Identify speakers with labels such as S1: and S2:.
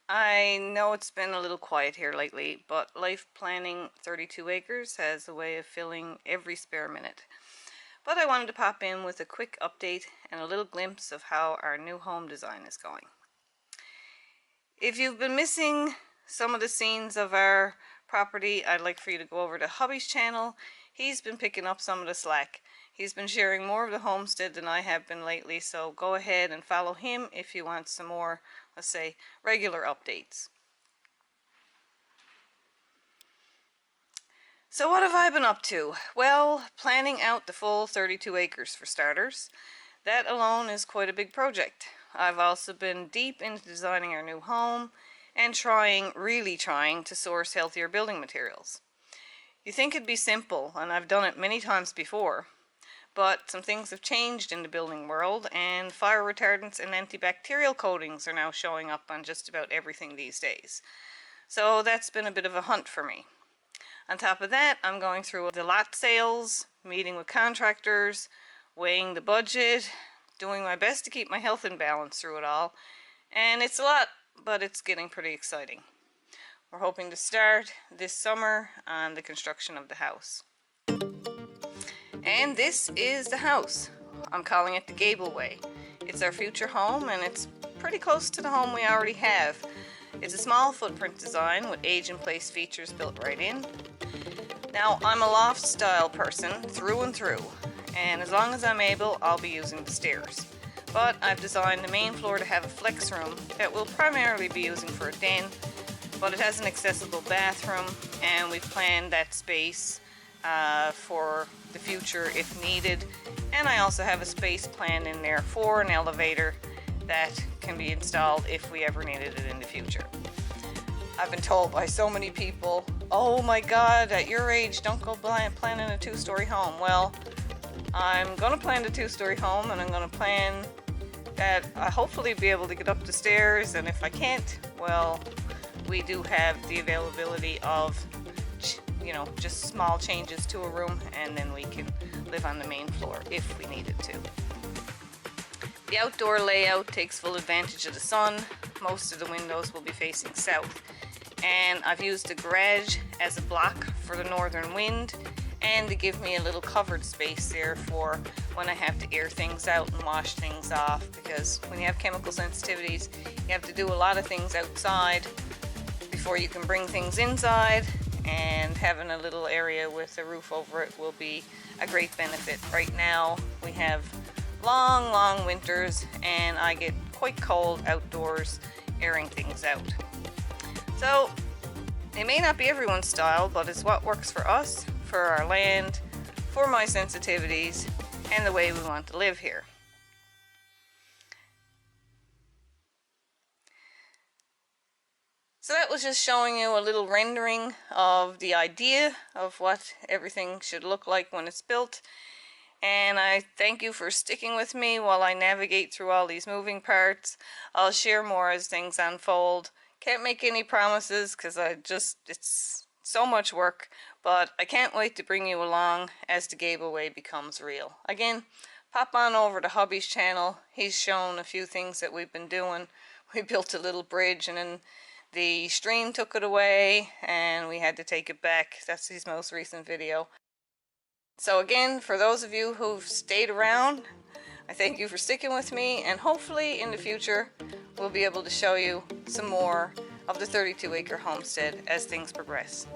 S1: I know it's been a little quiet here lately, but life planning 32 acres has a way of filling every spare minute. But I wanted to pop in with a quick update and a little glimpse of how our new home design is going. If you've been missing some of the scenes of our property, I'd like for you to go over to Hubby's channel. He's been picking up some of the slack. He's been sharing more of the homestead than I have been lately, so go ahead and follow him if you want some more, let's say, regular updates. So what have I been up to? Well, planning out the full 32 acres for starters. That alone is quite a big project. I've also been deep into designing our new home and really trying to source healthier building materials. You think it'd be simple, and I've done it many times before, but some things have changed in the building world, and fire retardants and antibacterial coatings are now showing up on just about everything these days. So that's been a bit of a hunt for me. On top of that, I'm going through the lot sales, meeting with contractors, weighing the budget, doing my best to keep my health in balance through it all. And it's a lot, but it's getting pretty exciting. We're hoping to start this summer on the construction of the house. And this is the house. I'm calling it the Gableway. It's our future home, and it's pretty close to the home we already have. It's a small footprint design with age-in-place features built right in. Now, I'm a loft style person through and through, and as long as I'm able, I'll be using the stairs. But I've designed the main floor to have a flex room that we'll primarily be using for a den, but it has an accessible bathroom, and we've planned that space for the future if needed. And I also have a space planned in there for an elevator that can be installed if we ever needed it in the future. I've been told by so many people, oh my god, at your age, don't go planning a two-story home. Well, I'm going to plan a two-story home, and I'm going to plan that I hopefully be able to get up the stairs, and if I can't, well, we do have the availability of, just small changes to a room, and then we can live on the main floor if we needed to. The outdoor layout takes full advantage of the sun. Most of the windows will be facing south. And I've used the garage as a block for the northern wind, and to give me a little covered space there for when I have to air things out and wash things off, because when you have chemical sensitivities, you have to do a lot of things outside before you can bring things inside, and having a little area with a roof over it will be a great benefit. Right now we have long winters, and I get quite cold outdoors airing things out. So it may not be everyone's style, but it's what works for us, for our land, for my sensitivities, and the way we want to live here. So that was just showing you a little rendering of the idea of what everything should look like when it's built. And I thank you for sticking with me while I navigate through all these moving parts. I'll share more as things unfold. Can't make any promises because it's so much work, but I can't wait to bring you along as the Gableway becomes real. Again, pop on over to Hubby's channel. He's shown a few things that we've been doing. We built a little bridge, and then the stream took it away and we had to take it back. That's his most recent video. So again, for those of you who've stayed around, I thank you for sticking with me, and hopefully in the future we'll be able to show you some more of the 32 acre homestead as things progress.